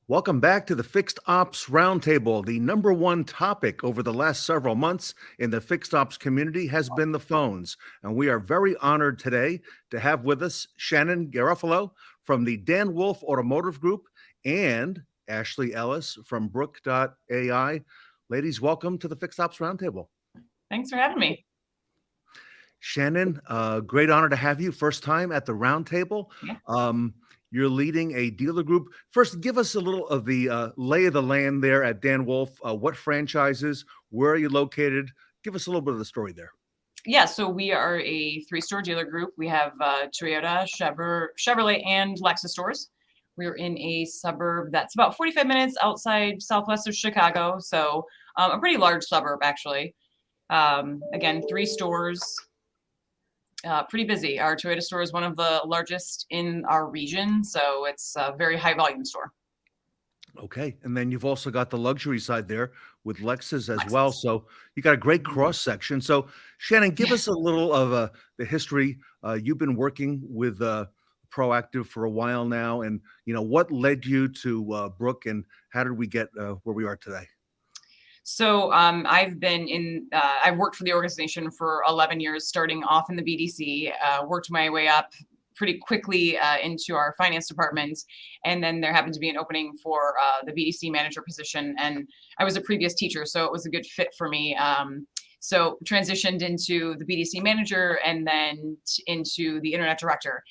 Welcome back to the Fixed Ops Roundtable. The number one topic over the last several months in the fixed ops community has been the phones. And we are very honored today to have with us Shannon Garofalo from the Dan Wolf Automotive Group and Ashleigh Ellis from Brooke.ai. Ladies, welcome to the Fixed Ops Roundtable. Thanks for having me. Shannon, great honor to have you. First time at the roundtable. Yeah. You're leading a dealer group. First, give us a little of the lay of the land there at Dan Wolf. What franchises? Where are you located? Give us a little bit of the story there. Yeah, so we are a three-store dealer group. We have Toyota, Chevrolet, and Lexus stores. We're in a suburb that's about 45 minutes outside southwest of Chicago, so a pretty large suburb, actually. Again, three stores. Pretty busy. Our Toyota store is one of the largest in our region, so it's a very high volume store. Okay, and then you've also got the luxury side there with Lexus as well. So you got a great cross section. So Shannon, give us a little of the history. You've been working with Proactive for a while now, and what led you to Brooke, and how did we get where we are today? So I've worked for the organization for 11 years, starting off in the BDC, worked my way up pretty quickly into our finance department. And then there happened to be an opening for the BDC manager position. And I was a previous teacher, so it was a good fit for me. So transitioned into the BDC manager and then into the internet director.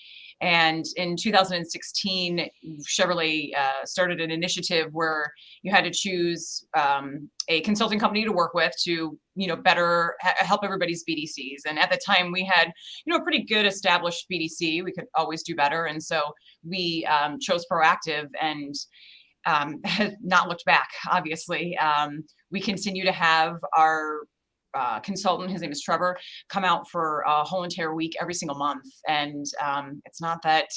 And in 2016, Chevrolet started an initiative where you had to choose a consulting company to work with to, better help everybody's BDCs. And at the time, we had, a pretty good established BDC. We could always do better, and so we chose Proactive and have not looked back. Obviously, we continue to have our consultant, his name is Trevor, come out for a whole entire week every single month. And it's not that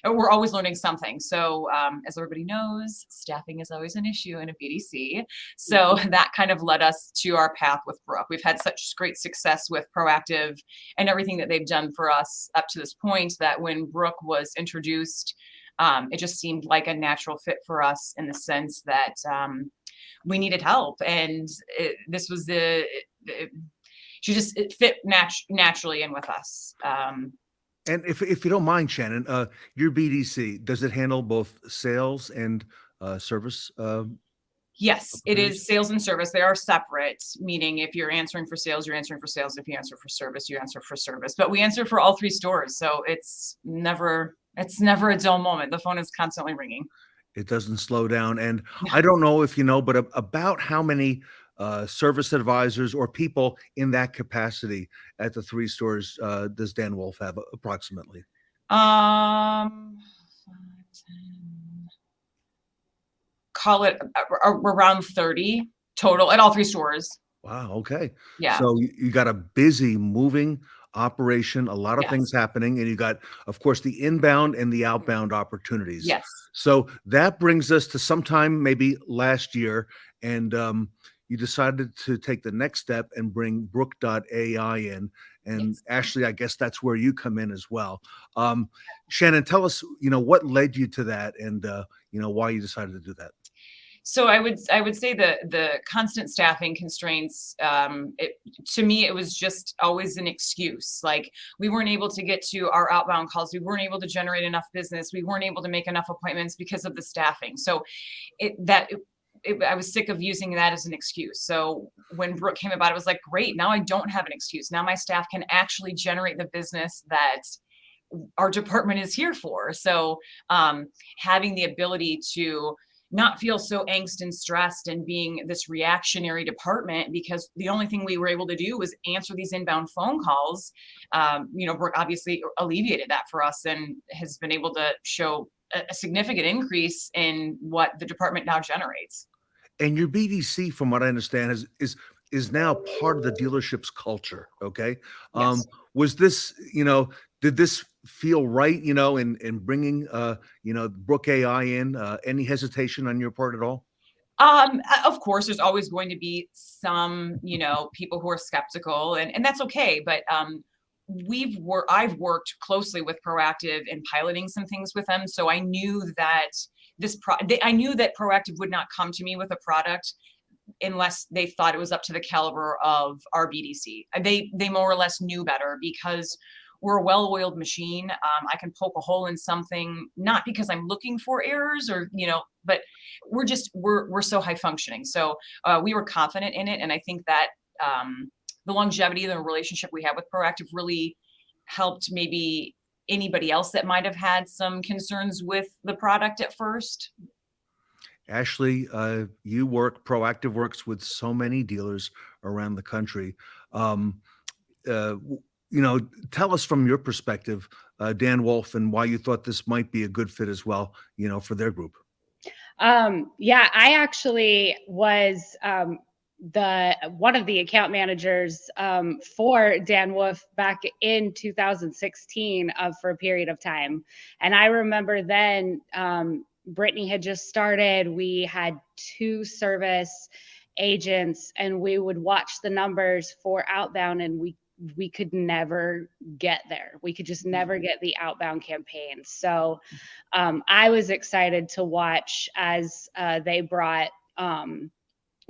we're always learning something. So as everybody knows, staffing is always an issue in a BDC. So that kind of led us to our path with Brooke. We've had such great success with Proactive and everything that they've done for us up to this point that when Brooke was introduced, it just seemed like a natural fit for us in the sense that we needed help. And it fit naturally in with us. And if you don't mind, Shannon, your BDC, does it handle both sales and service? Yes, it is sales and service. They are separate, meaning if you're answering for sales, you're answering for sales. If you answer for service, you answer for service. But we answer for all three stores. So it's never a dull moment. The phone is constantly ringing. It doesn't slow down. And I don't know if you know, but about how many service advisors or people in that capacity at the three stores does Dan Wolf have approximately? Call it around 30 total at all three stores. Wow. Okay. Yeah. So you got a busy moving operation, a lot of things happening, and you got, of course, the inbound and the outbound opportunities. Yes. So that brings us to sometime maybe last year, and you decided to take the next step and bring Brooke.ai in. And Ashleigh, I guess that's where you come in as well. Shannon, tell us, what led you to that, and why you decided to do that. So I would say the constant staffing constraints, to me, it was just always an excuse. Like we weren't able to get to our outbound calls. We weren't able to generate enough business. We weren't able to make enough appointments because of the staffing. So I was sick of using that as an excuse. So when Brooke came about, it was like, great, now I don't have an excuse. Now my staff can actually generate the business that our department is here for. So having the ability to not feel so angst and stressed and being this reactionary department, because the only thing we were able to do was answer these inbound phone calls. Brooke obviously alleviated that for us and has been able to show a significant increase in what the department now generates. And your BDC, from what I understand, is now part of the dealership's culture. Okay. Yes. Was this, did this feel right, in bringing, Brooke.ai in? Any hesitation on your part at all? Of course, there's always going to be some, people who are skeptical, and that's okay. But I've worked closely with Proactive in piloting some things with them, so I knew that I knew that Proactive would not come to me with a product unless they thought it was up to the caliber of our BDC. They more or less knew better because we're a well-oiled machine. I can poke a hole in something, not because I'm looking for errors or, but we're so high functioning. So we were confident in it. And I think that the longevity of the relationship we have with Proactive really helped maybe anybody else that might have had some concerns with the product at first. Ashleigh, Proactive works with so many dealers around the country. Um, Tell us from your perspective, Dan Wolf, and why you thought this might be a good fit as well, for their group. Yeah, I actually was one of the account managers for Dan Wolf back in 2016 for a period of time. And I remember then Brittany had just started. We had 2 service agents and we would watch the numbers for outbound, and we could never get there. We could just never get the outbound campaigns. So I was excited to watch as they brought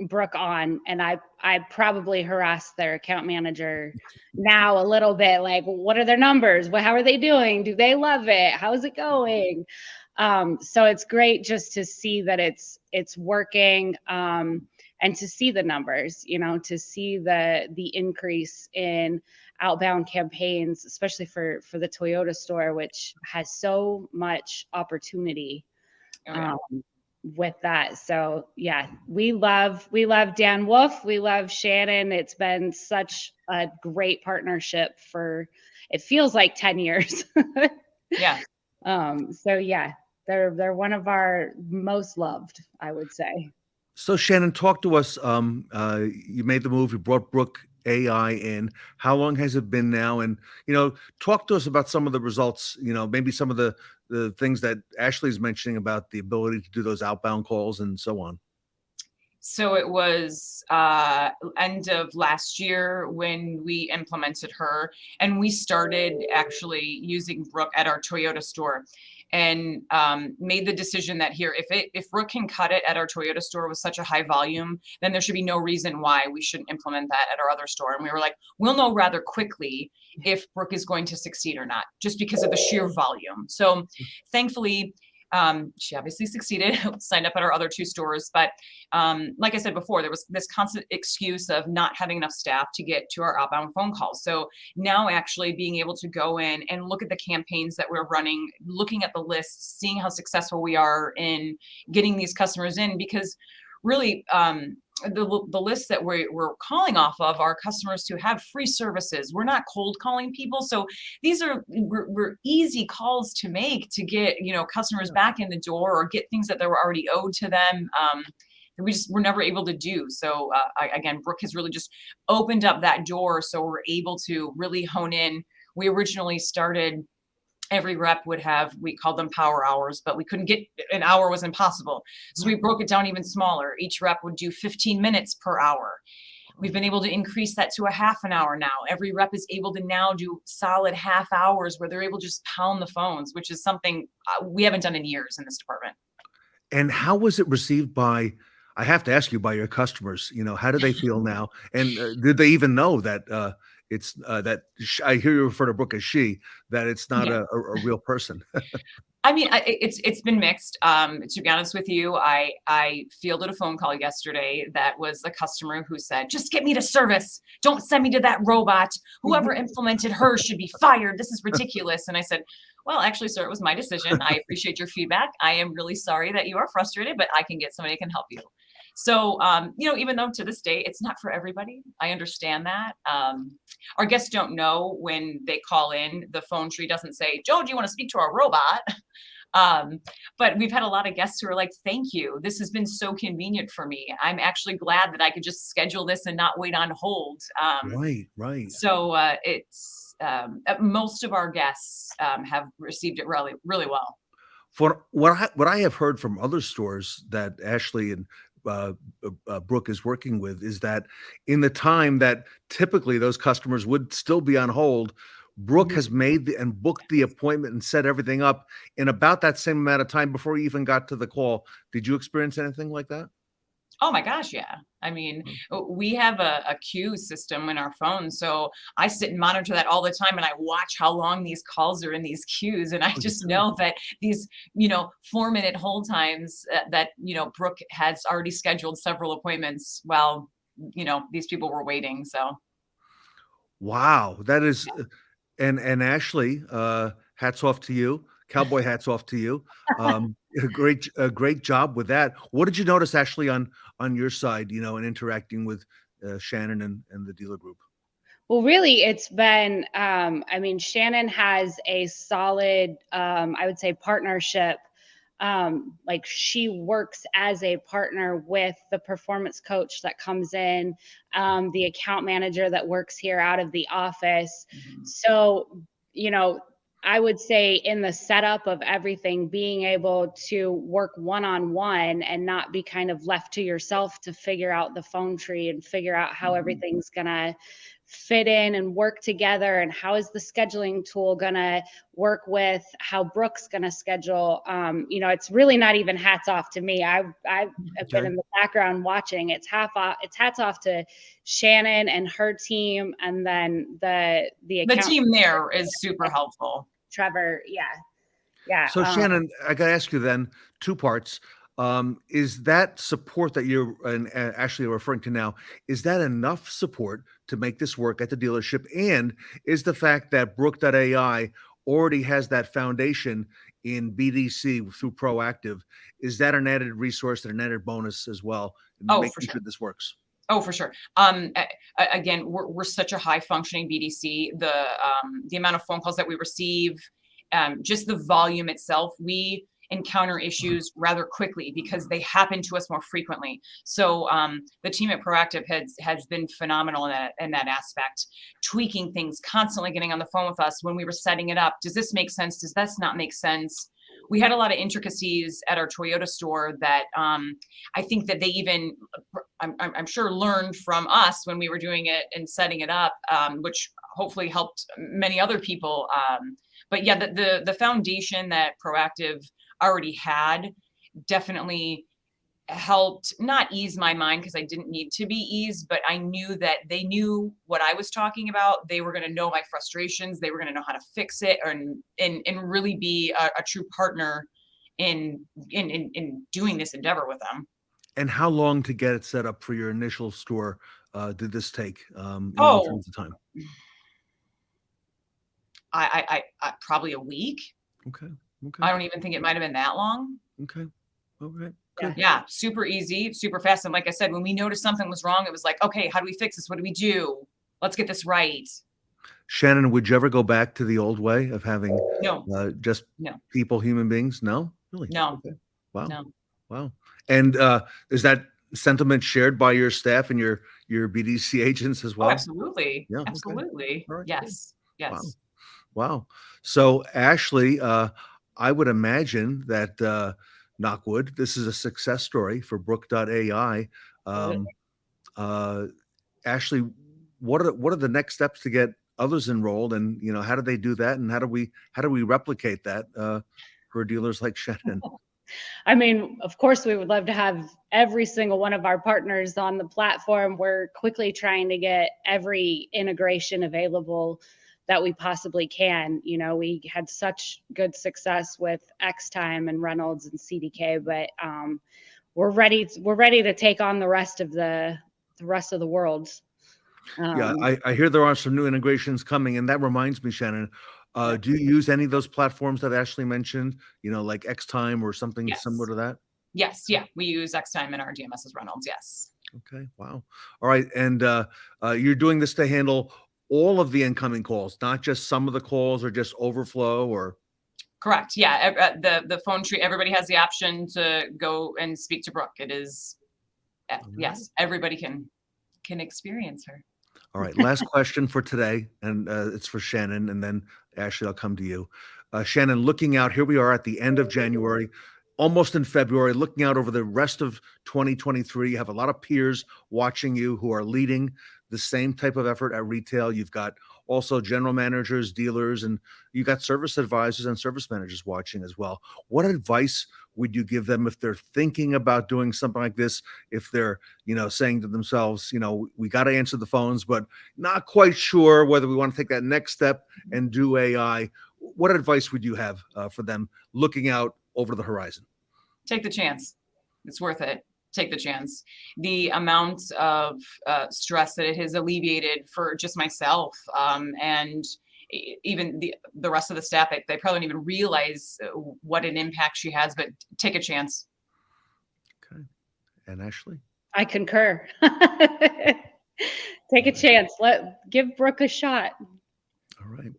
Brooke on, and I probably harassed their account manager now a little bit, like, what are their numbers? How are they doing? Do they love it? How's it going? So it's great just to see that it's working, and to see the numbers, to see the increase in outbound campaigns, especially for the Toyota store, which has so much opportunity with that. So yeah, we love Dan Wolf. We love Shannon. It's been such a great partnership it feels like 10 years. Yeah. So yeah, they're one of our most loved, I would say. So Shannon, talk to us. You made the move. You brought Brooke.ai in. How long has it been now? And talk to us about some of the results. Maybe some of the things that Ashleigh's mentioning about the ability to do those outbound calls and so on. So it was end of last year when we implemented her, and we started actually using Brooke at our Toyota store, and made the decision that if Brooke can cut it at our Toyota store with such a high volume, then there should be no reason why we shouldn't implement that at our other store. And we were like, we'll know rather quickly if Brooke is going to succeed or not, just because of the sheer volume. So thankfully, she obviously succeeded, signed up at our other 2 stores. But like I said before, there was this constant excuse of not having enough staff to get to our outbound phone calls. So now actually being able to go in and look at the campaigns that we're running, looking at the lists, seeing how successful we are in getting these customers in, because really the lists that we're calling off of are customers who have free services. We're not cold calling people. So these were easy calls to make to get, customers back in the door or get things that they were already owed to them. We just were never able to do. So again, Brooke has really just opened up that door. So we're able to really hone in. We originally started, every rep would have, we called them power hours, but we couldn't get, an hour was impossible. So we broke it down even smaller. Each rep would do 15 minutes per hour. We've been able to increase that to a half an hour now. Every rep is able to now do solid half hours where they're able to just pound the phones, which is something we haven't done in years in this department. And how was it received by, I have to ask you, by your customers? How do they feel now? And did they even know that it's that I hear you refer to Brooke as she, that it's not a real person? I mean, it's been mixed. To be honest with you, I fielded a phone call yesterday that was a customer who said, "Just get me to service. Don't send me to that robot. Whoever implemented her should be fired. This is ridiculous." And I said, "Well, actually, sir, it was my decision. I appreciate your feedback. I am really sorry that you are frustrated, but I can get somebody who can help you." So, even though to this day, it's not for everybody, I understand that. Our guests don't know when they call in, the phone tree doesn't say, "Joe, do you want to speak to our robot?" But we've had a lot of guests who are like, "Thank you. This has been so convenient for me. I'm actually glad that I could just schedule this and not wait on hold." Right. So it's most of our guests have received it really, really well. For what I have heard from other stores that Ashleigh and Brooke is working with, is that in the time that typically those customers would still be on hold, Brooke has made and booked the appointment and set everything up in about that same amount of time before you even got to the call. Did you experience anything like that? Oh my gosh, yeah. I mean, we have a queue system in our phone, so I sit and monitor that all the time, and I watch how long these calls are in these queues, and I just know that these, 4-minute hold times that Brooke has already scheduled several appointments while these people were waiting. So Wow, that is, and Ashleigh, hats off to you. Cowboy hats off to you. A great job with that. What did you notice, Ashleigh, on your side, in interacting with Shannon and the dealer group? Well, really, it's been, Shannon has a solid, I would say, partnership. Like she works as a partner with the performance coach that comes in, the account manager that works here out of the office. So, I would say in the setup of everything, being able to work one-on-one and not be kind of left to yourself to figure out the phone tree and figure out how everything's going to fit in and work together, and how is the scheduling tool going to work with how Brooke's going to schedule. It's really not even hats off to me. I've been in the background watching. It's hats off to Shannon and her team, and then the team there is super helpful. Trevor, yeah. So Shannon, I got to ask you then, two parts. Is that support that you're and Ashleigh are referring to now, is that enough support to make this work at the dealership? And is the fact that Brooke.ai already has that foundation in BDC through Proactive, is that an added resource and an added bonus as well in making sure this works? Oh, for sure. Again, we're such a high functioning BDC. The amount of phone calls that we receive, just the volume itself, we encounter issues rather quickly because they happen to us more frequently. So the team at Proactive has been phenomenal in that aspect, tweaking things, constantly getting on the phone with us when we were setting it up. Does this make sense? Does this not make sense? We had a lot of intricacies at our Toyota store that I think that they even, I'm sure, learned from us when we were doing it and setting it up, which hopefully helped many other people. But yeah, the foundation that Proactive already had definitely helped not ease my mind, because I didn't need to be eased, but I knew that they knew what I was talking about. They were going to know my frustrations. They were going to know how to fix it, and really be a true partner in doing this endeavor with them. And how long to get it set up for your initial store did this take in terms of time? I probably a week. Okay. I don't even think it might have been that long. Okay. All right. Good. Yeah. Super easy, super fast. And like I said, when we noticed something was wrong, it was like, okay, how do we fix this? What do we do? Let's get this right. Shannon, would you ever go back to the old way of having just people, human beings? No, really? No. Okay. Wow. No. Wow. And is that sentiment shared by your staff and your BDC agents as well? Oh, absolutely. Yeah. Absolutely. Okay. Right. Yes. Yes. Wow. So Ashleigh, I would imagine that knockwood, this is a success story for Brooke.ai. Ashleigh, what are the next steps to get others enrolled, and how do they do that, and how do we replicate that for dealers like Shannon? I mean, of course, we would love to have every single one of our partners on the platform. We're quickly trying to get every integration available that we possibly can. We had such good success with Xtime and Reynolds and CDK, but we're ready to take on the rest of the world. I hear there are some new integrations coming, and that reminds me, Shannon, do you use any of those platforms that Ashleigh mentioned, like Xtime or something similar to that? Yes. Yeah. We use Xtime in our DMS as Reynolds. Yes. Okay. Wow. All right. And you're doing this to handle all of the incoming calls, not just some of the calls or just overflow or? Correct. Yeah. The phone tree, everybody has the option to go and speak to Brooke. It is, yes, everybody can experience her. All right. Last question for today, and it's for Shannon, and then Ashleigh, I'll come to you. Shannon, looking out, here we are at the end of January, almost in February, looking out over the rest of 2023. You have a lot of peers watching you who are leading the same type of effort at retail. You've got also general managers, dealers, and you got service advisors and service managers watching as well. What advice would you give them if they're thinking about doing something like this? If they're, saying to themselves, we got to answer the phones, but not quite sure whether we want to take that next step and do AI. What advice would you have for them looking out over the horizon? Take the chance. It's worth it. Take the chance. The amount of stress that it has alleviated for just myself and even the rest of the staff, they probably don't even realize what an impact she has, but take a chance. Okay. And Ashleigh? I concur. Take a chance. Give Brooke a shot. All right.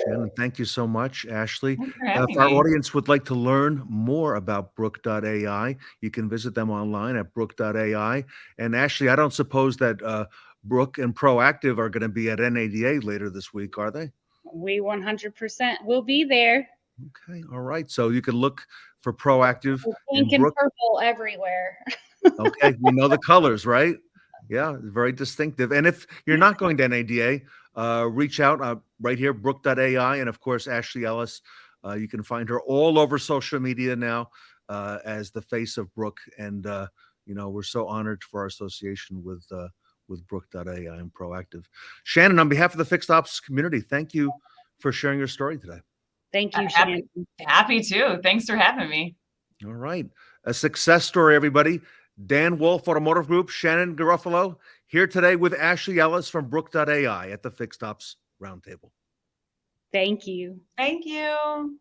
Shannon, thank you so much. Ashleigh, Thanks for having if our me. audience would like to learn more about Brooke.ai, you can visit them online at Brooke.ai. And Ashleigh, I don't suppose that Brooke and Proactive are going to be at NADA later this week, are they? We 100% will be there. Okay. All right. So you can look for Proactive Pink in and Brooke. purple everywhere. Okay. We know the colors, right? Yeah. Very distinctive. And if you're not going to NADA, reach out right here, Brooke.ai. And of course, Ashleigh Ellis. You can find her all over social media now as the face of Brooke. And, we're so honored for our association with Brooke.ai and Proactive. Shannon, on behalf of the Fixed Ops community, thank you for sharing your story today. Thank you, Shannon. Happy to. Thanks for having me. All right. A success story, everybody. Dan Wolf, Automotive Group, Shannon Garofalo, here today with Ashleigh Ellis from Brooke.ai at the Fixed Ops Roundtable. Thank you. Thank you.